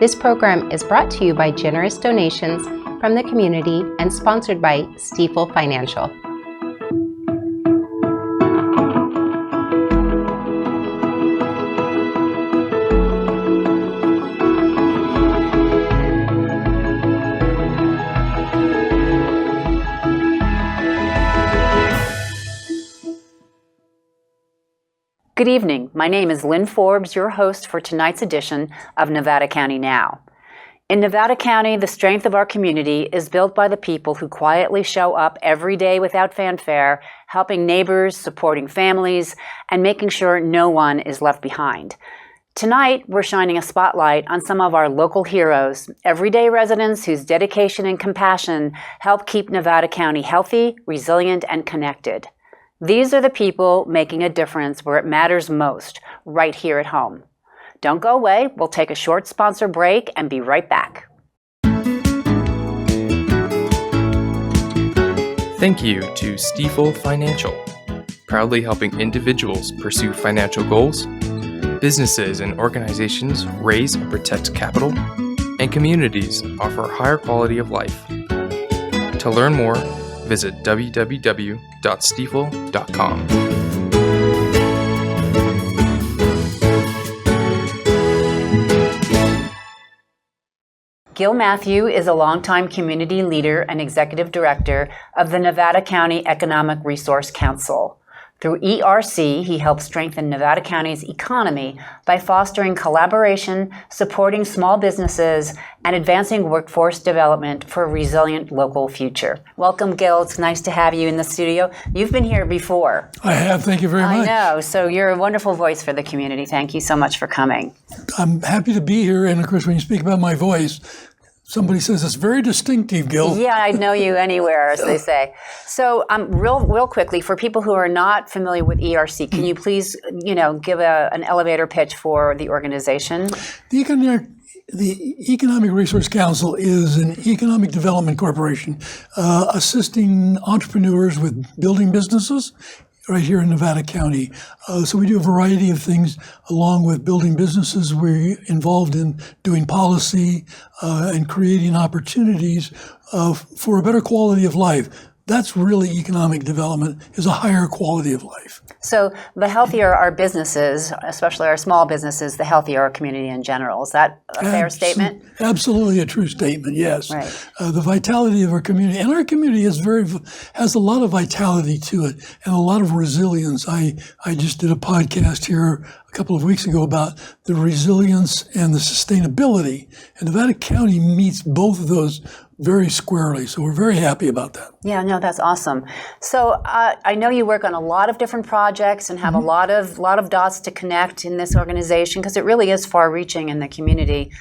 This program is brought to you by generous donations from the community and sponsored by Stifel Financial. Good evening. My name is Lynn Forbes, your host for tonight's edition of Nevada County Now. In Nevada County, the strength of our community is built by the people who quietly show up every day without fanfare, helping neighbors, supporting families, and making sure no one is left behind. Tonight, we're shining a spotlight on some of our local heroes, everyday residents whose dedication and compassion help keep Nevada County healthy, resilient, and connected. These are the people making a difference where it matters most, right here at home. Don't go away. We'll take a short sponsor break and be right back. Thank you to Stifel Financial, proudly helping individuals pursue financial goals, businesses and organizations raise and protect capital, and communities offer a higher quality of life. To learn more, visit www.stifel.com. Gil Matthew is a longtime community leader and executive director of the Nevada County Economic Resource Council. Through ERC, he helps strengthen Nevada County's economy by fostering collaboration, supporting small businesses, and advancing workforce development for a resilient local future. Welcome, Gil. It's nice to have you in the studio. You've been here before. I have. Thank you very much. I know. So you're a wonderful voice for the community. Thank you so much for coming. I'm happy to be here. And of course, when you speak about my voice, somebody says it's very distinctive, Gil. Yeah, I'd know you anywhere, as they say. So, real quickly, for people who are not familiar with ERC, can you please, give an elevator pitch for the organization? The Economic Resource Council is an economic development corporation assisting entrepreneurs with building businesses right here in Nevada County. So we do a variety of things along with building businesses. We're involved in doing policy and creating opportunities for a better quality of life. That's really economic development, is a higher quality of life. So the healthier our businesses, especially our small businesses, the healthier our community in general. Is that a fair statement? Absolutely a true statement, yes. Right. The vitality of our community, and our community has a lot of vitality to it and a lot of resilience. I just did a podcast here a couple of weeks ago about the resilience and the sustainability, and Nevada County meets both of those very squarely, so we're very happy about that. Yeah, no, that's awesome. So I know you work on a lot of different projects and have a lot of dots to connect in this organization because it really is far-reaching in the community.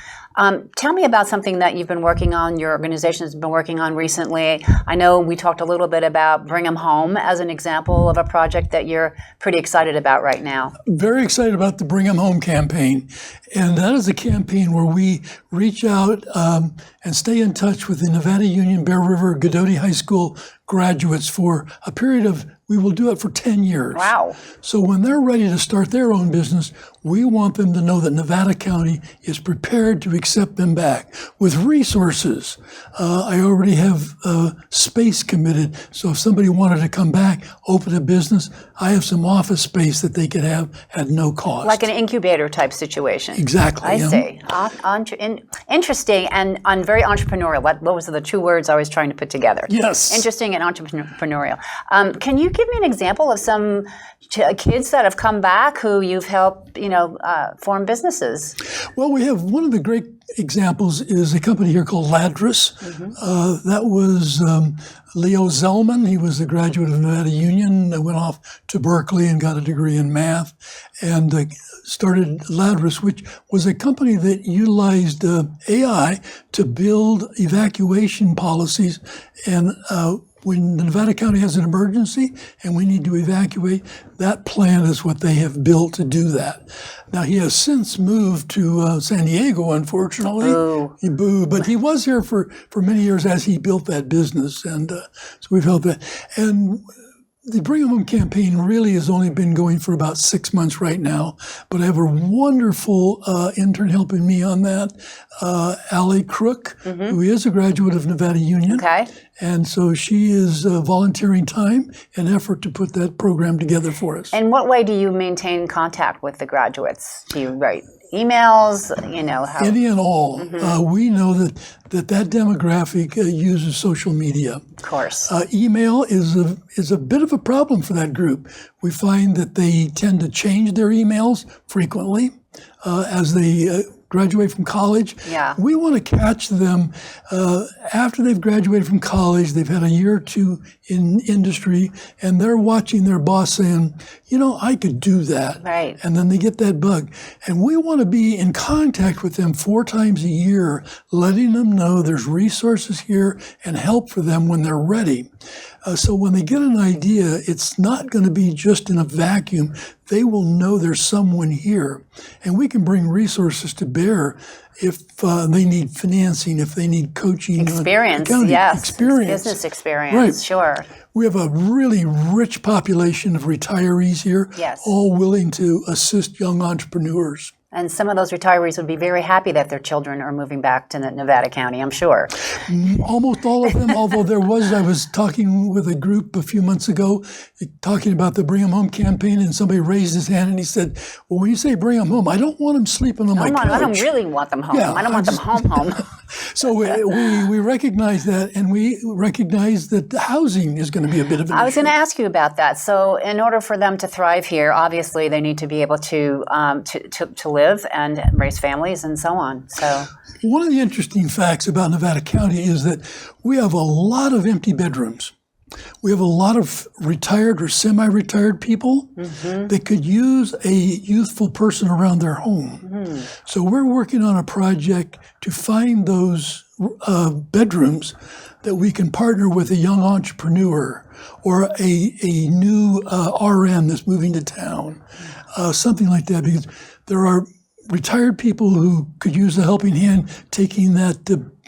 Tell me about something that you've been working on, your organization has been working on recently. I know we talked a little bit about Bring 'em Home as an example of a project that you're pretty excited about right now. Very excited about the Bring 'em Home campaign. And that is a campaign where we reach out and stay in touch with the Nevada Union Bear River Godoti High School graduates for a period of, we will do it for 10 years. Wow. So when they're ready to start their own business, we want them to know that Nevada County is prepared to accept them back with resources. I already have space committed, so if somebody wanted to come back, open a business, I have some office space that they could have at no cost. Like an incubator type situation. Exactly. I see. Interesting and very entrepreneurial. Those are the two words I was trying to put together. Yes. Interesting and entrepreneurial. Can you give me an example of some kids that have come back who you've helped, form businesses? Well, we have one of the great examples is a company here called Ladris. That was Leo Zellman. He was a graduate of Nevada Union, went off to Berkeley and got a degree in math, and started Ladris, which was a company that utilized AI to build evacuation policies. And when Nevada County has an emergency and we need to evacuate, that plan is what they have built to do that. Now, he has since moved to San Diego, unfortunately. Boo. But he was here for many years as he built that business, and so we've helped that. And The Bring 'em Home campaign really has only been going for about 6 months right now, but I have a wonderful intern helping me on that, Allie Crook, who is a graduate of Nevada Union. Okay. And so she is volunteering time and effort to put that program together for us. In what way do you maintain contact with the graduates? Do you write emails? How? Any and all. We know that demographic uses social media. Of course. Email is a bit of a problem for that group. We find that they tend to change their emails frequently as they graduate from college. Yeah. We want to catch them after they've graduated from college. They've had a year or two in industry, and they're watching their boss saying, I could do that. Right. And then they get that bug. And we want to be in contact with them 4 times a year, letting them know there's resources here and help for them when they're ready. So when they get an idea, it's not going to be just in a vacuum. They will know there's someone here. And we can bring resources to bear if they need financing, if they need coaching. Experience, yes. Experience. Business experience, right. Sure. We have a really rich population of retirees here, yes. all willing to assist young entrepreneurs. And some of those retirees would be very happy that their children are moving back to Nevada County, I'm sure. Almost all of them, although I was talking with a group a few months ago, talking about the Bring 'em Home campaign, and somebody raised his hand and he said, well, when you say bring them home, I don't want them sleeping on my couch. I don't really want them home. Yeah, I don't want them home. So we recognize that, and we recognize that the housing is going to be a bit of an issue. I was going to ask you about that. So in order for them to thrive here, obviously they need to be able to live and raise families and so on. So one of the interesting facts about Nevada County is that we have a lot of empty bedrooms. We have a lot of retired or semi-retired people that could use a youthful person around their home. So we're working on a project to find those bedrooms that we can partner with a young entrepreneur or a new RN that's moving to town, something like that, because there are retired people who could use a helping hand taking that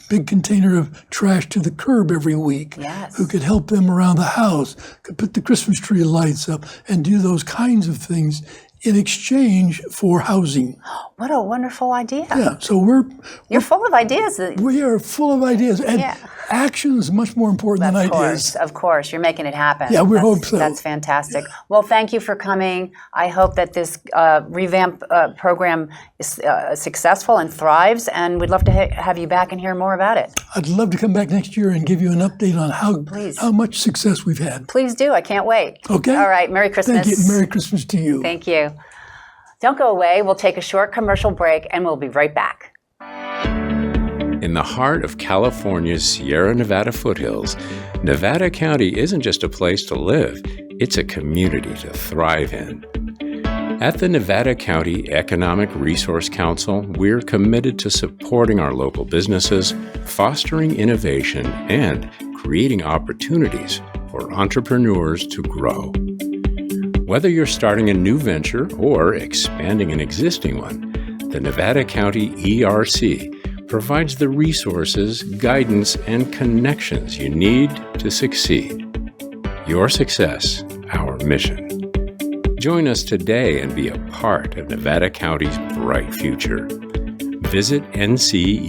big container of trash to the curb every week, yes. who could help them around the house, could put the Christmas tree lights up and do those kinds of things in exchange for housing. What a wonderful idea. Yeah, so You're full of ideas. We are full of ideas, and action is much more important than ideas. Of course, you're making it happen. Yeah, we hope so. That's fantastic. Well, thank you for coming. I hope that this revamp program is successful and thrives, and we'd love to have you back and hear more about it. I'd love to come back next year and give you an update on how much success we've had. Please do. I can't wait. Okay. All right. Merry Christmas. Thank you. Merry Christmas to you. Thank you. Don't go away. We'll take a short commercial break, and we'll be right back. In the heart of California's Sierra Nevada foothills, Nevada County isn't just a place to live, it's a community to thrive in. At the Nevada County Economic Resource Council, we're committed to supporting our local businesses, fostering innovation, and creating opportunities for entrepreneurs to grow. Whether you're starting a new venture or expanding an existing one, the Nevada County ERC provides the resources, guidance, and connections you need to succeed. Your success, our mission. Join us today and be a part of Nevada County's bright future. Visit ncerc.org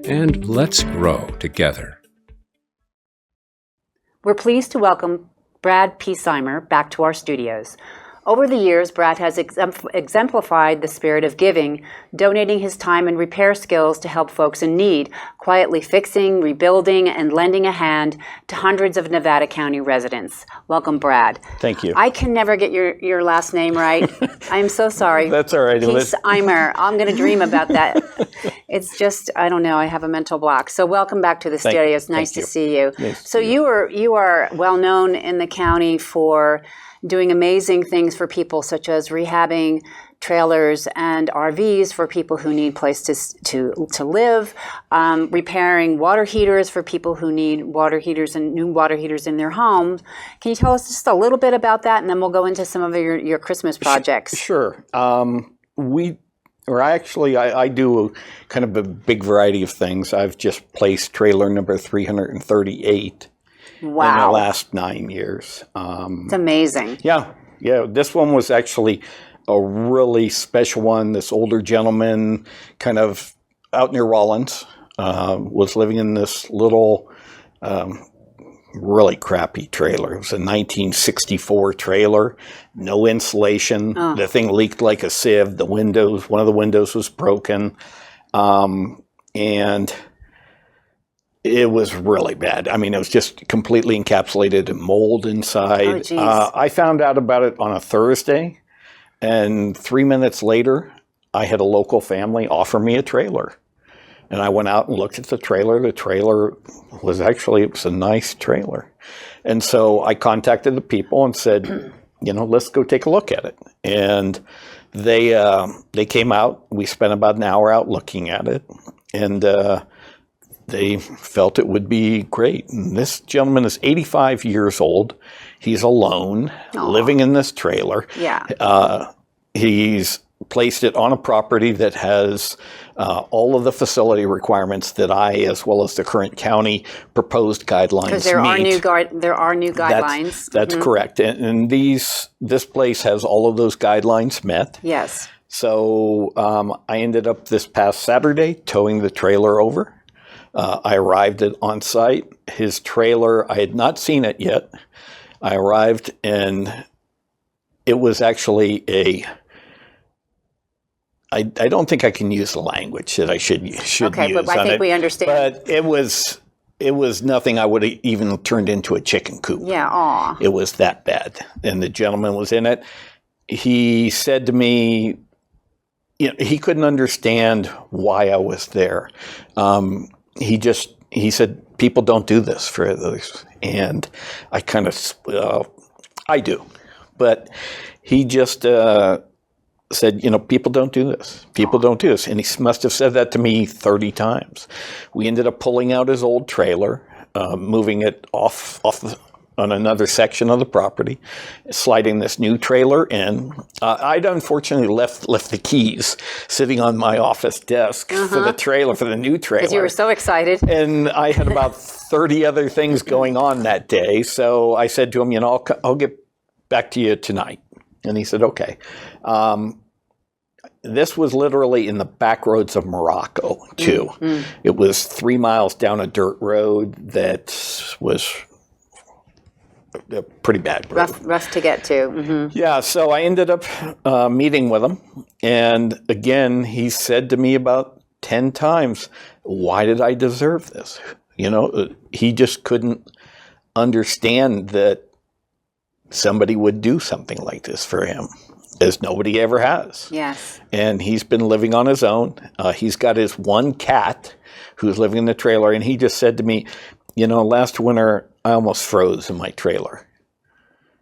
and let's grow together. We're pleased to welcome Brad Peceimer back to our studios. Over the years, Brad has exemplified the spirit of giving, donating his time and repair skills to help folks in need, quietly fixing, rebuilding, and lending a hand to hundreds of Nevada County residents. Welcome, Brad. Thank you. I can never get your last name right. I'm so sorry. That's all right. Peceimer. I'm going to dream about that. It's just, I don't know, I have a mental block. So welcome back to the studio. It's nice to see you. So you are well known in the county for doing amazing things for people, such as rehabbing trailers and RVs for people who need places to live, repairing water heaters for people who need water heaters and new water heaters in their homes. Can you tell us just a little bit about that, and then we'll go into some of your Christmas projects? Sure. I do kind of a big variety of things. I've just placed trailer number 338 in the Wow. last 9 years. It's amazing. Yeah. This one was actually a really special one. This older gentleman, kind of out near Rollins, was living in this little, really crappy trailer. It was a 1964 trailer, no insulation. The thing leaked like a sieve. One of the windows was broken, and it was really bad. I mean, it was just completely encapsulated in mold inside. Oh, geez. I found out about it on a Thursday, and 3 minutes later, I had a local family offer me a trailer. And I went out and looked at the trailer. The trailer was a nice trailer. And so I contacted the people and said, let's go take a look at it. And they came out. We spent about an hour out looking at it. And they felt it would be great. And this gentleman is 85 years old. He's alone, living in this trailer. Yeah. He's placed it on a property that has all of the facility requirements that I, as well as the current county, proposed guidelines Because there meet. are new guidelines. That's correct. And this place has all of those guidelines met. Yes. So I ended up this past Saturday towing the trailer over. I arrived on site. His trailer, I had not seen it yet. I arrived and it was actually I don't think I can use the language that I should use. Okay, but I think we understand. But it was nothing I would have even turned into a chicken coop. Yeah, aw. It was that bad. And the gentleman was in it. He said to me, he couldn't understand why I was there. He said, people don't do this for others. And I kind of, I do. But he just said, people don't do this. People don't do this. And he must have said that to me 30 times. We ended up pulling out his old trailer, moving it off on another section of the property, sliding this new trailer in. I'd unfortunately left the keys sitting on my office desk for the new trailer. Because you were so excited. And I had about 30 other things going on that day. So I said to him, I'll get back to you tonight. And he said, okay. This was literally in the back roads of Morocco, too. Mm-hmm. It was 3 miles down a dirt road that was a pretty bad road. Rough to get to. Mm-hmm. Yeah, so I ended up meeting with him. And again, he said to me about 10 times, why did I deserve this? He just couldn't understand that somebody would do something like this for him, as nobody ever has. Yes. And he's been living on his own. He's got his one cat who's living in the trailer, and he just said to me, last winter I almost froze in my trailer.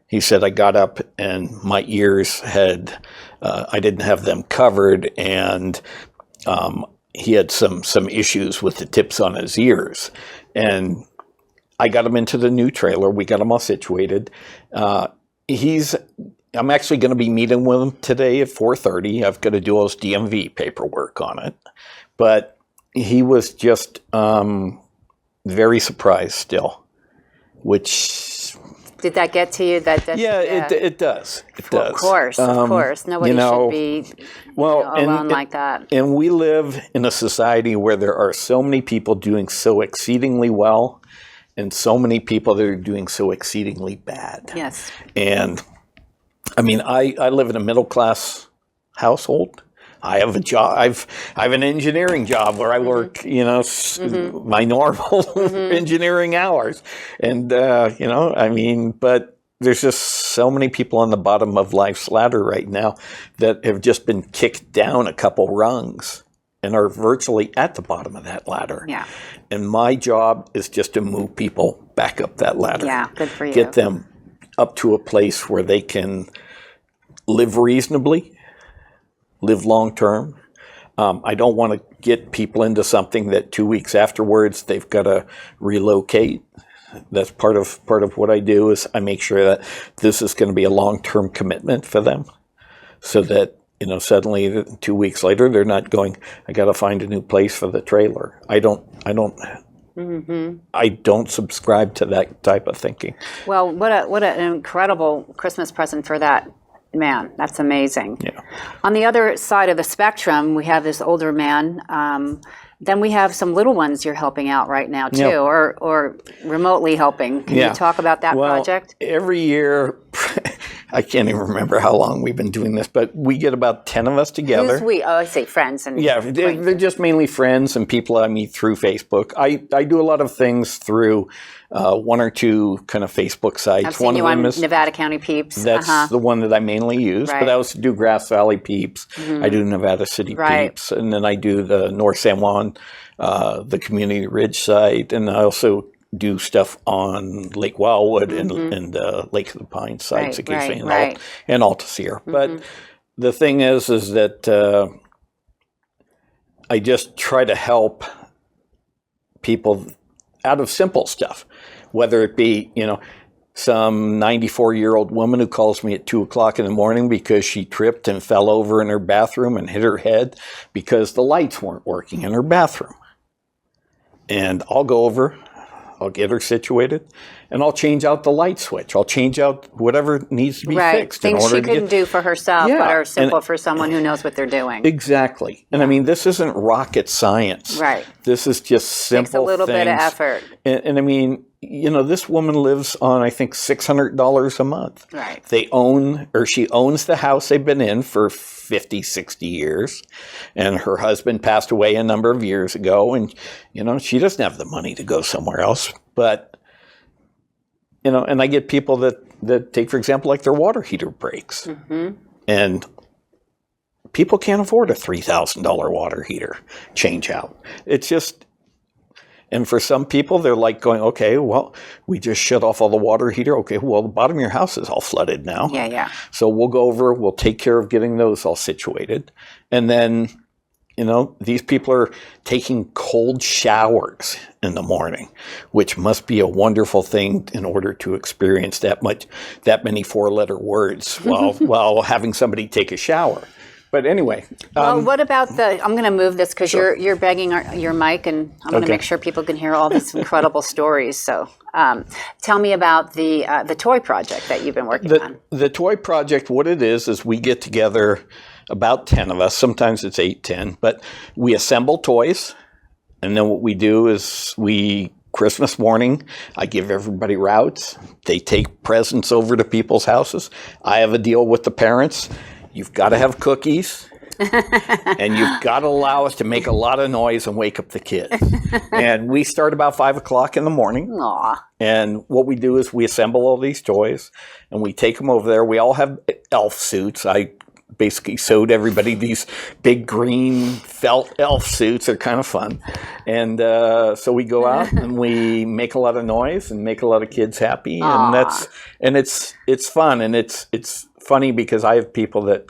He said I got up and my ears had, I didn't have them covered, and he had some issues with the tips on his ears. And I got him into the new trailer. We got him all situated. I'm actually going to be meeting with him today at 4:30. I've got to do all his DMV paperwork on it. But he was just very surprised still, which... Did that get to you? It does. It does. Of course. Nobody should be alone like that. And we live in a society where there are so many people doing so exceedingly well, and so many people that are doing so exceedingly bad. Yes. And I mean, I live in a middle-class household. I have a job. I have an engineering job where I work, my normal engineering hours. And, but there's just so many people on the bottom of life's ladder right now that have just been kicked down a couple rungs and are virtually at the bottom of that ladder. Yeah. And my job is just to move people back up that ladder. Yeah, good for you. Get them up to a place where they can live reasonably, live long term. I don't want to get people into something that 2 weeks afterwards they've got to relocate. That's part of what I do is I make sure that this is going to be a long-term commitment for them, so that suddenly 2 weeks later they're not going, I got to find a new place for the trailer. I don't I don't subscribe to that type of thinking. Well, what an incredible Christmas present for that man. That's amazing. Yeah. On the other side of the spectrum, we have this older man. Then we have some little ones you're helping out right now too, Yeah. or remotely helping. Can you talk about that project? Every year, I can't even remember how long we've been doing this, but we get about 10 of us together. Who's we? Oh, I say friends and Yeah, they're just mainly friends and people I meet through Facebook. I do a lot of things through one or two kind of Facebook sites. I've seen you on Nevada County Peeps. That's the one that I mainly use. Right. But I also do Grass Valley Peeps. I do Nevada City Peeps. And then I do the North San Juan, the Community Ridge site. And I also do stuff on Lake Wildwood and Lake of the Pines sites occasionally, and Alta Sierra. But the thing is that I just try to help people out of simple stuff, whether it be, some 94-year-old woman who calls me at 2 o'clock in the morning because she tripped and fell over in her bathroom and hit her head because the lights weren't working in her bathroom. And I'll go over, I'll get her situated, and I'll change out the light switch. I'll change out whatever needs to be fixed. Things she couldn't do for herself, but are simple for someone who knows what they're doing. Exactly. And I mean, this isn't rocket science. Right. This is just simple things. Takes a little bit of effort. And I mean, this woman lives on, I think, $600 a month. Right. She owns the house they've been in for 50, 60 years. And her husband passed away a number of years ago. And, she doesn't have the money to go somewhere else. But, and I get people that take, for example, like their water heater breaks. And people can't afford a $3,000 water heater change out. It's just... And for some people, they're like going, okay, well, we just shut off all the water heater. Okay, well, the bottom of your house is all flooded now. Yeah. So we'll go over, we'll take care of getting those all situated. And then, these people are taking cold showers in the morning, which must be a wonderful thing in order to experience that many 4-letter words while having somebody take a shower. But anyway. Well, what about I'm going to move this because you're begging your mic, and I'm going to make sure people can hear all these incredible stories. So tell me about the toy project that you've been working on. The toy project, what it is we get together, about 10 of us. Sometimes it's 8, 10. But we assemble toys. And then what we do is Christmas morning, I give everybody routes. They take presents over to people's houses. I have a deal with the parents. You've got to have cookies, and you've got to allow us to make a lot of noise and wake up the kids. And we start about 5 o'clock in the morning. Aww. And what we do is we assemble all these toys, and we take them over there. We all have elf suits. I basically sewed everybody these big green felt elf suits. They're kind of fun. And so we go out and we make a lot of noise and make a lot of kids happy. Aww. And it's fun, and it's funny because I have people that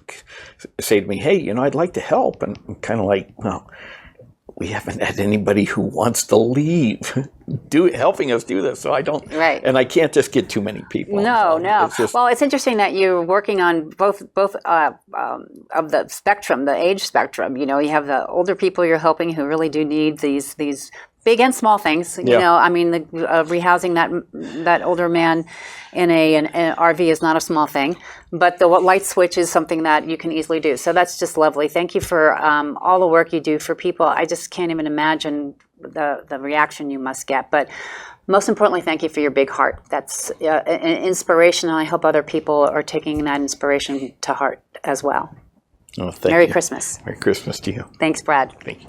say to me, hey, I'd like to help. And I'm kind of like, well, we haven't had anybody who wants to leave helping us do this. So I don't, and I can't just get too many people. No. Well, it's interesting that you're working on both of the spectrum, the age spectrum. You have the older people you're helping who really do need these big and small things. I mean, the rehousing that older man in an RV is not a small thing, but the light switch is something that you can easily do. So that's just lovely. Thank you for all the work you do for people. I just can't even imagine the reaction you must get. But most importantly, thank you for your big heart. That's an inspiration, and I hope other people are taking that inspiration to heart as well. Oh, Merry Christmas. Merry Christmas to you. Thanks, Brad. Thank you.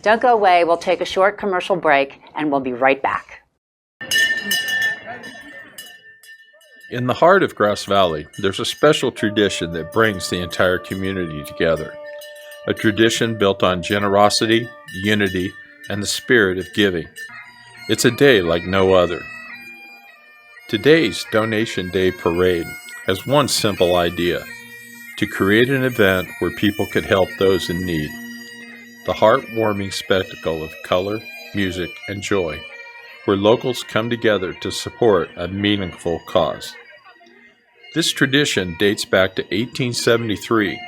Don't go away. We'll take a short commercial break, and we'll be right back. In the heart of Grass Valley, there's a special tradition that brings the entire community together. A tradition built on generosity, unity, and the spirit of giving. It's a day like no other. Today's Donation Day Parade has one simple idea: to create an event where people could help those in need. The heartwarming spectacle of color, music, and joy, where locals come together to support a meaningful cause. This tradition dates back to 1873,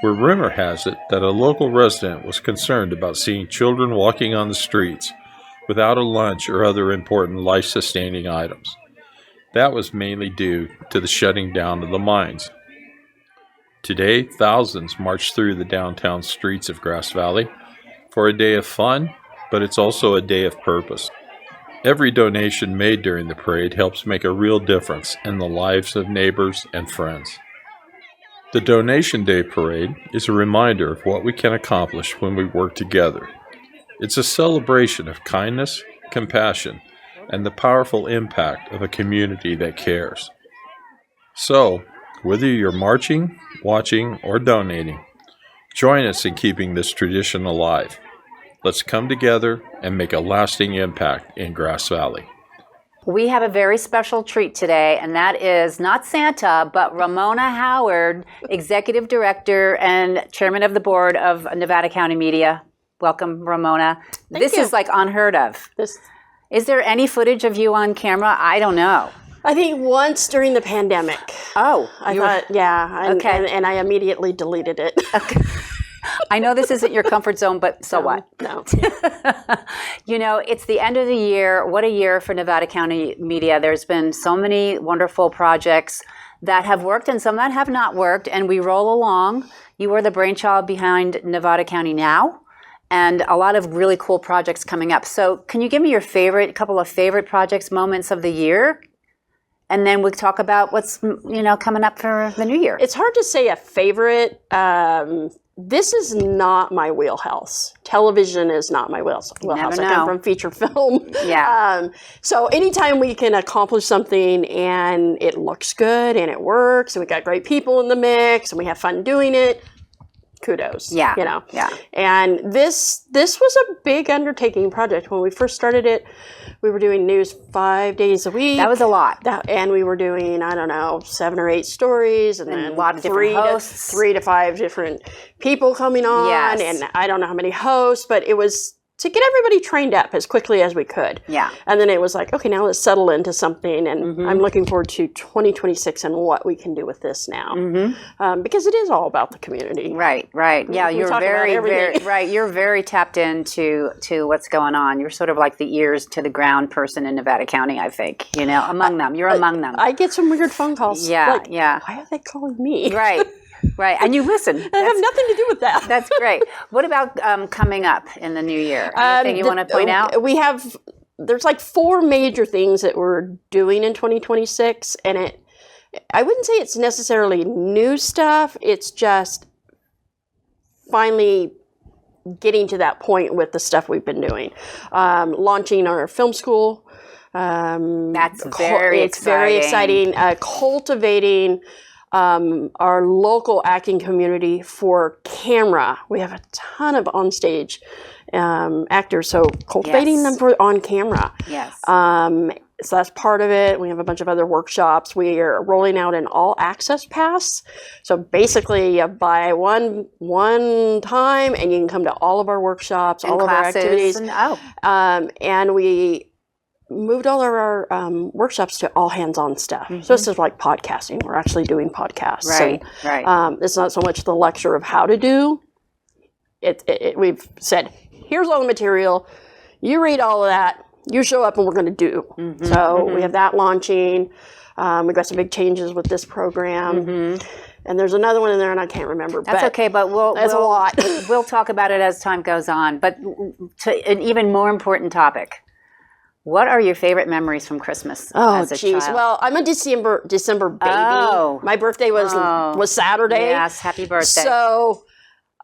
where rumor has it that a local resident was concerned about seeing children walking on the streets without a lunch or other important life-sustaining items. That was mainly due to the shutting down of the mines. Today, thousands march through the downtown streets of Grass Valley for a day of fun, but it's also a day of purpose. Every donation made during the parade helps make a real difference in the lives of neighbors and friends. The Donation Day Parade is a reminder of what we can accomplish when we work together. It's a celebration of kindness, compassion, and the powerful impact of a community that cares. So, whether you're marching, watching, or donating, join us in keeping this tradition alive. Let's come together and make a lasting impact in Grass Valley. We have a very special treat today, and that is not Santa, but Ramona Howard, Executive Director and Chairman of the Board of Nevada County Media. Welcome, Ramona. This is like unheard of. Is there any footage of you on camera? I don't know. I think once during the pandemic. Oh. I thought, yeah. Okay. And I immediately deleted it. Okay. I know this isn't your comfort zone, but so what? No. You know, it's the end of the year. What a year for Nevada County Media. There's been so many wonderful projects that have worked and some that have not worked, and we roll along. You are the brainchild behind Nevada County Now, and a lot of really cool projects coming up. So can you give me your couple of favorite projects, moments of the year? And then we'll talk about what's, coming up for the new year. It's hard to say a favorite. This is not my wheelhouse. Television is not my wheelhouse. I come from feature film. Yeah. So anytime we can accomplish something and it looks good and it works and we got great people in the mix and we have fun doing it, kudos. Yeah. Yeah. And this was a big undertaking project. When we first started it, we were doing news 5 days a week. That was a lot. And we were doing, 7 or 8 stories, and then a lot of different hosts. 3 to 5 different people coming on, Yes. and I don't know how many hosts, but it was to get everybody trained up as quickly as we could. Yeah. And then it was like, okay, now let's settle into something, and I'm looking forward to 2026 and what we can do with this now, because it is all about the community. Right. Yeah, you're You're very tapped into what's going on. You're sort of like the ears to the ground person in Nevada County, I think. Among them. You're among them. I get some weird phone calls. Yeah. Why are they calling me? Right. And you listen. I have nothing to do with that. That's great. What about coming up in the new year? Anything you want to point out? There's like 4 major things that we're doing in 2026, and I wouldn't say it's necessarily new stuff. It's just finally getting to that point with the stuff we've been doing. Launching our film school. That's very exciting. Cultivating our local acting community for camera. We have a ton of onstage actors, so cultivating them for on camera. Yes. So that's part of it. We have a bunch of other workshops. We are rolling out an all access pass. So basically you buy one time and you can come to all of our workshops, all of our activities. And we moved all of our workshops to all hands-on stuff. So this is like podcasting. We're actually doing podcasts. Right. It's not so much the lecture of how to do. We've said, here's all the material. You read all of that. You show up and we're going to do. We have that launching. We've got some big changes with this program. And there's another one in there and I can't remember. That's okay, but that's a lot. We'll talk about it as time goes on. But to an even more important topic, what are your favorite memories from Christmas as a child? Well, I'm a December baby. Oh. My birthday was Saturday. Yes, happy birthday. So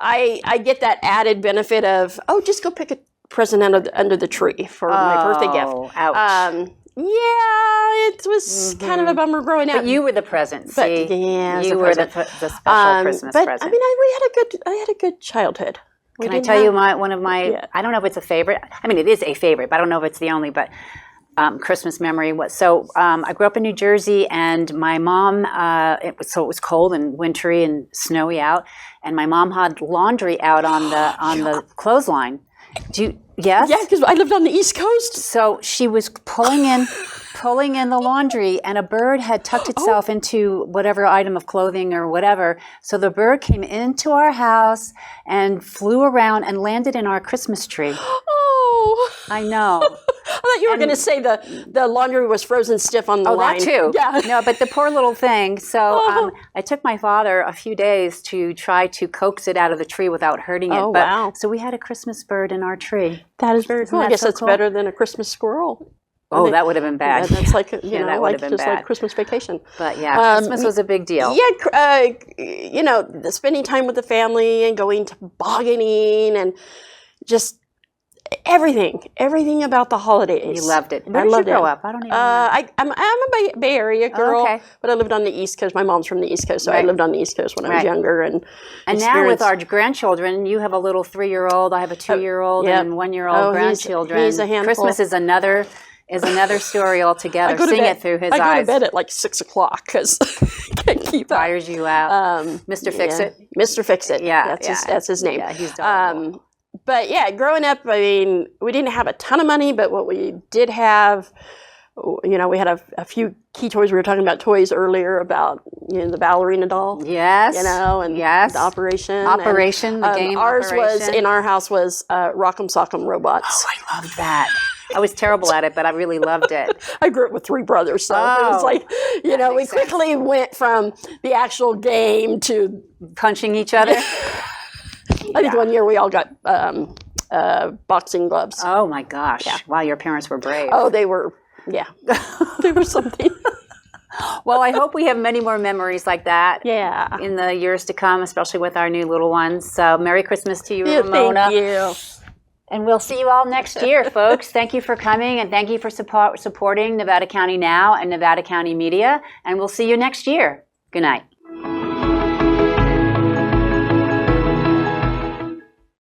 I get that added benefit of, just go pick a present under the tree for my birthday gift. Ouch. It was kind of a bummer growing up. But you were the present. But, you were the special Christmas present. I mean, I had a good childhood. Can I tell you one of my, I don't know if it's a favorite. I mean, it is a favorite, but I don't know if it's the only, but Christmas memory was, I grew up in New Jersey and my mom, it was cold and wintry and snowy out. And my mom had laundry out on the clothesline. Yes? Yeah, because I lived on the East Coast. So she was pulling in the laundry, and a bird had tucked itself into whatever item of clothing or whatever. So the bird came into our house and flew around and landed in our Christmas tree. I know. I thought you were going to say the laundry was frozen stiff on the line. That too. Yeah. No, but the poor little thing. So it took my father a few days to try to coax it out of the tree without hurting it. Oh, but, wow. So we had a Christmas bird in our tree. That is very cool. I guess so that's cool? better than a Christmas squirrel. Oh, that would have been bad. That's like, like like Christmas vacation. But yeah, Christmas was a big deal. Yeah, spending time with the family and going tobogganing and just everything about the holidays. You loved it. Where did you grow up? I don't even know. I'm a Bay Area girl, okay. but I lived on the East Coast. My mom's from the East Coast, so I lived on the East Coast when I was younger. And now with our grandchildren, you have a little 3-year-old, I have a 2-year-old, and 1-year-old grandchildren. He's a handful. Christmas is another story altogether. Sing it through his eyes. I go to bed at like 6 o'clock because can't keep up. Tires you out. Mr. Fix-It. Mr. Fix-It. Yeah, that's his name. Yeah, he's adorable. But yeah, growing up, I mean, we didn't have a ton of money, but what we did have, we had a few key toys. We were talking about toys earlier about, the ballerina doll. Yes. And yes. The Operation. The game ours Operation. In our house was Rock'em Sock'em Robots. Oh, I love that. I was terrible at it, but I really loved it. I grew up with 3 brothers, so it was like, we quickly went from the actual game to punching each other. I think one year we all got boxing gloves. Oh my gosh. Yeah. Wow, your parents were brave. Oh, they were, they were something. Well, I hope we have many more memories like that in the years to come, especially with our new little ones. So Merry Christmas to you, Ramona. Thank you. And we'll see you all next year, folks. Thank you for coming, and thank you for supporting Nevada County Now and Nevada County Media. And we'll see you next year. Good night.